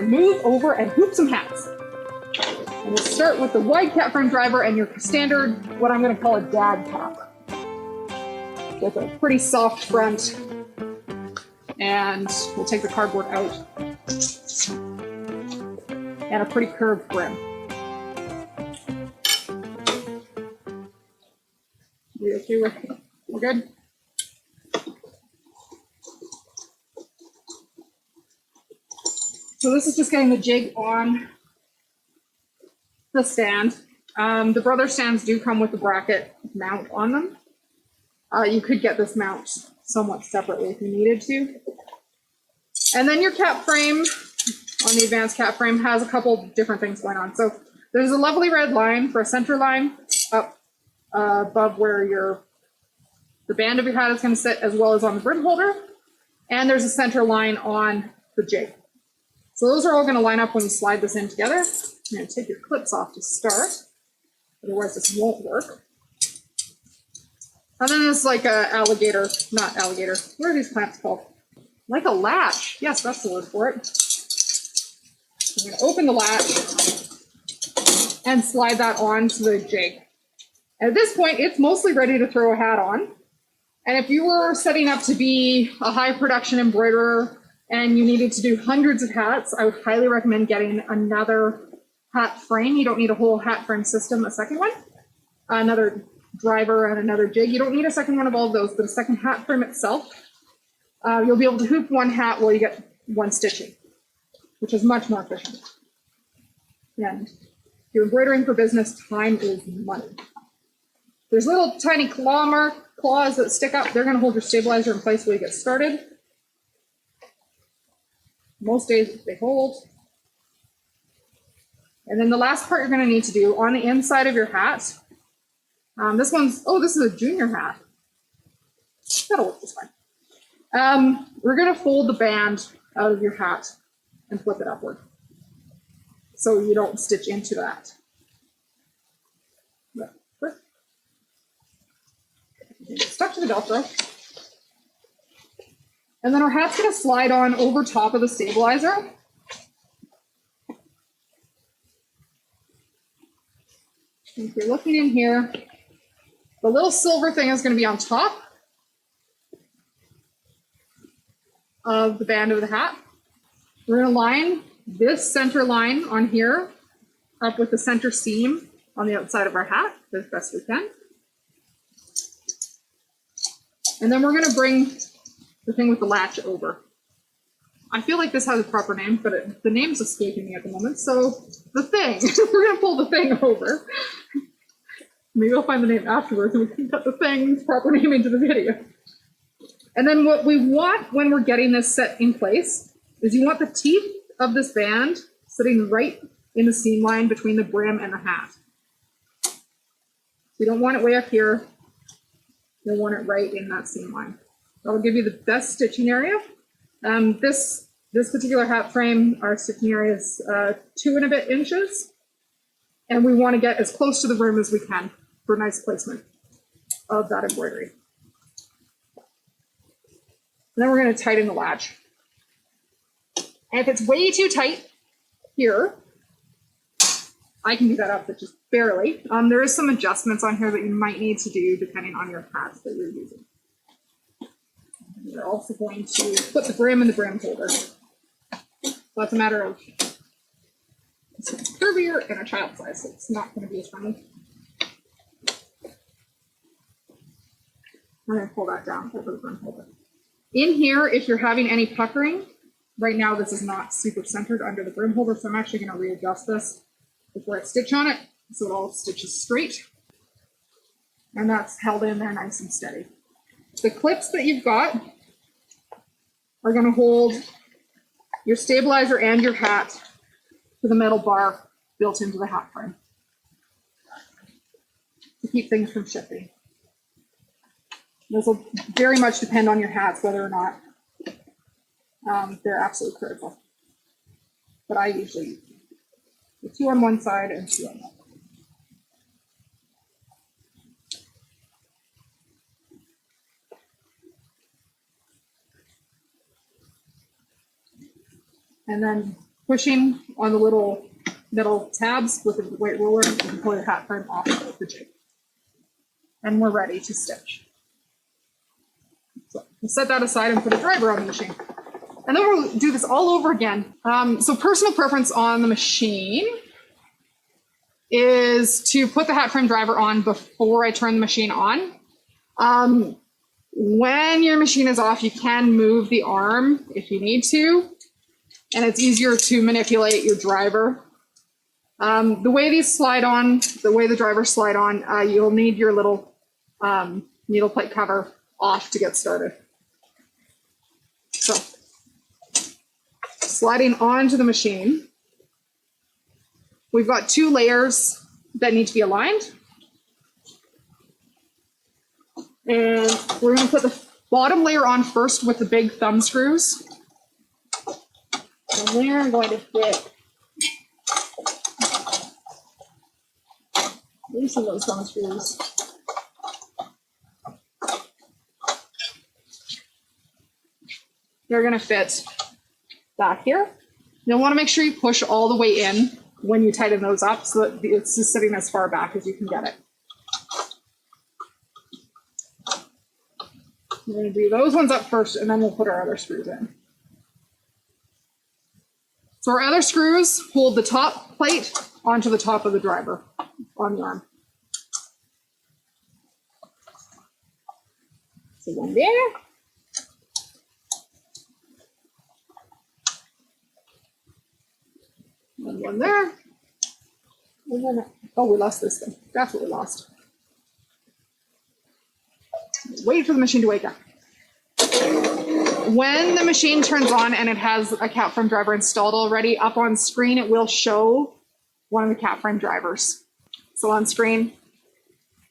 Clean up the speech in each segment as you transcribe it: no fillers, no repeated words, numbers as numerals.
gonna move over and hoop some hats. And we'll start with the wide cap frame driver and your standard, what I'm gonna call a dad cap. With a pretty soft front. And we'll take the cardboard out. And a pretty curved brim. You okay with it? We're good? So this is just getting the jig on the stand. The brother stands do come with a bracket mount on them. You could get this mount somewhat separately if you needed to. And then your cap frame on the advanced cap frame has a couple different things going on. So there's a lovely red line for a center line up above where the band of your hat is going to sit, as well as on the brim holder. And there's a center line on the jig. So those are all going to line up when you slide this in together. I'm going to take your clips off to start, otherwise this won't work. And then there's like a alligator, not alligator, what are these plants called? Like a latch. Yes, that's the word for it. I'm going to open the latch and slide that onto the jig. At this point, it's mostly ready to throw a hat on. And if you were setting up to be a high production embroiderer and you needed to do hundreds of hats, I would highly recommend getting another hat frame. You don't need a whole hat frame system, a second one. Another driver and another jig. You don't need a second one of all of those, but a second hat frame itself. You'll be able to hoop one hat while you get one stitching, which is much more efficient. And if you're embroidering for business, time is money. There's little tiny claws that stick up. They're going to hold your stabilizer in place while you get started. Most days they hold. And then the last part you're going to need to do on the inside of your hat. This is a junior hat. That'll work just fine. We're going to fold the band out of your hat and flip it upward, so you don't stitch into that. Stuck to the Velcro. And then our hat's going to slide on over top of the stabilizer. If you're looking in here, the little silver thing is going to be on top of the band of the hat. We're going to line this center line on here up with the center seam on the outside of our hat as best we can. And then we're going to bring the thing with the latch over. I feel like this has a proper name, but the name's escaping me at the moment. So the thing, we're going to pull the thing over. Maybe I'll find the name afterwards and we can cut the thing's proper name into the video. And then what we want when we're getting this set in place is you want the teeth of this band sitting right in the seam line between the brim and the hat. You don't want it way up here. You'll want it right in that seam line. That'll give you the best stitching area. This particular hat frame, our stitching area is 2 and a bit inches. And we want to get as close to the brim as we can for nice placement of that embroidery. And then we're going to tighten the latch. And if it's way too tight here, I can do that up, but just barely. There is some adjustments on here that you might need to do depending on your hats that you're using. We're also going to put the brim in the brim holder. So that's a matter of it's curvier and a child size, so it's not going to be as friendly. I'm going to pull that down over the brim holder. In here, if you're having any puckering, right now this is not super centered under the brim holder, so I'm actually going to readjust this before I stitch on it, so it all stitches straight. And that's held in there nice and steady. The clips that you've got are going to hold your stabilizer and your hat to the metal bar built into the hat frame to keep things from shifting. This will very much depend on your hats, whether or not they're absolutely critical. But I usually use 2 on one side and 2 on the other. And then pushing on the little metal tabs with a white roller, you can pull your hat frame off of the jig. And we're ready to stitch. So we'll set that aside and put a driver on the machine. And then we'll do this all over again. So personal preference on the machine is to put the hat frame driver on before I turn the machine on. When your machine is off, you can move the arm if you need to, and it's easier to manipulate your driver. The way these slide on, the way the drivers slide on, you'll need your little needle plate cover off to get started. So, sliding onto the machine, we've got 2 layers that need to be aligned. And we're going to put the bottom layer on first with the big thumb screws. And then I'm going to fit loosen those thumb screws. They're going to fit back here. You'll want to make sure you push all the way in when you tighten those up so that it's just sitting as far back as you can get it. We're going to do those ones up first, and then we'll put our other screws in. So our other screws hold the top plate onto the top of the driver on the arm. So one there. And one there. And then, oh, we lost this thing. That's what we lost. Wait for the machine to wake up. When the machine turns on and it has a cat frame driver installed already, up on screen it will show one of the cat frame drivers. So on screen,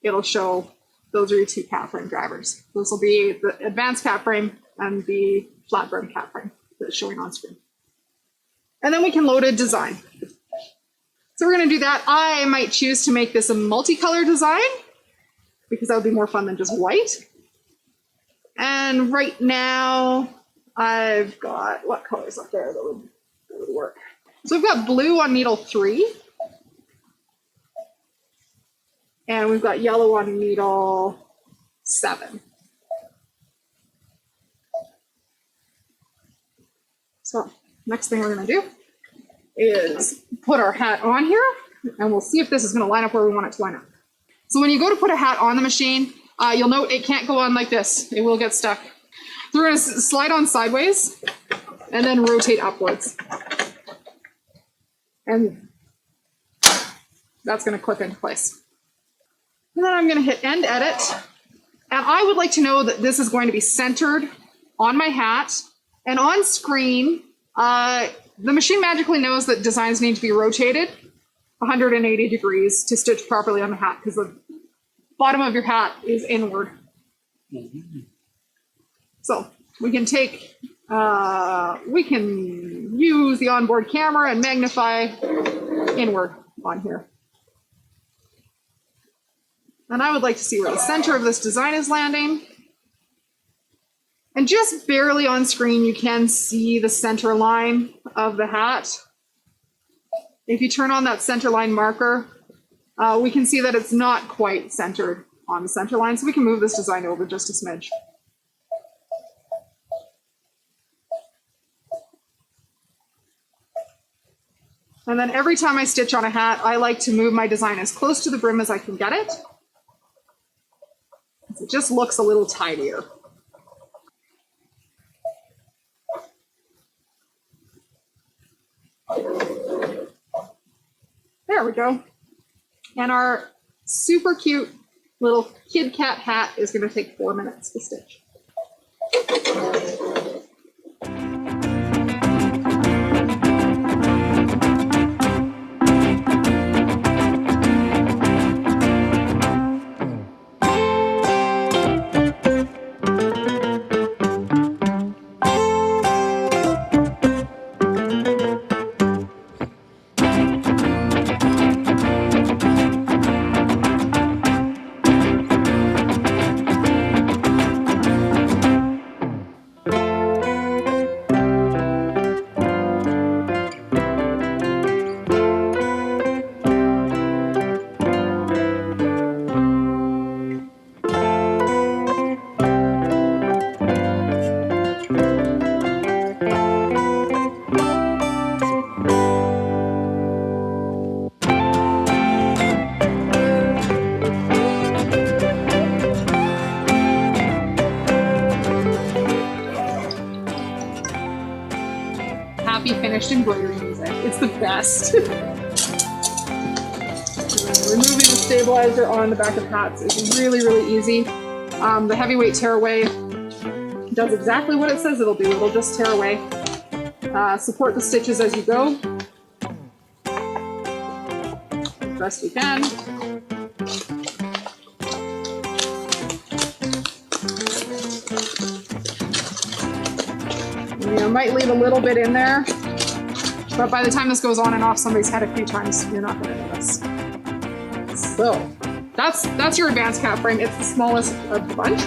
it'll show those are your 2 cat frame drivers. Those will be the advanced cat frame and the flat brim cat frame that's showing on screen. And then we can load a design. So we're going to do that. I might choose to make this a multicolor design because that would be more fun than just white. And right now, I've got, what colors up there that would work? So we've got blue on needle 3. And we've got yellow on needle 7. So next thing we're going to do is put our hat on here, and we'll see if this is going to line up where we want it to line up. So when you go to put a hat on the machine, you'll note it can't go on like this. It will get stuck. So we're going to slide on sideways and then rotate upwards. And that's going to clip into place. And then I'm going to hit End Edit. And I would like to know that this is going to be centered on my hat. And on screen, the machine magically knows that designs need to be rotated 180 degrees to stitch properly on the hat because the bottom of your hat is inward. So we can take, we can use the onboard camera and magnify inward on here. And I would like to see where the center of this design is landing. And just barely on screen, you can see the center line of the hat. If you turn on that center line marker, we can see that it's not quite centered on the center line, so we can move this design over just a smidge. And then every time I stitch on a hat, I like to move my design as close to the brim as I can get it. It just looks a little tidier. There we go. And our super cute little kid cat hat is going to take 4 minutes to stitch. finished embroidery music. It's the best. Removing the stabilizer on the back of hats is really, really easy. The heavyweight tearaway does exactly what it says it'll do. It'll just tear away. Support the stitches as you go. As best you can. You might leave a little bit in there, but by the time this goes on and off somebody's head a few times, you're not going to notice. So that's your advanced cat frame. It's the smallest of the bunch.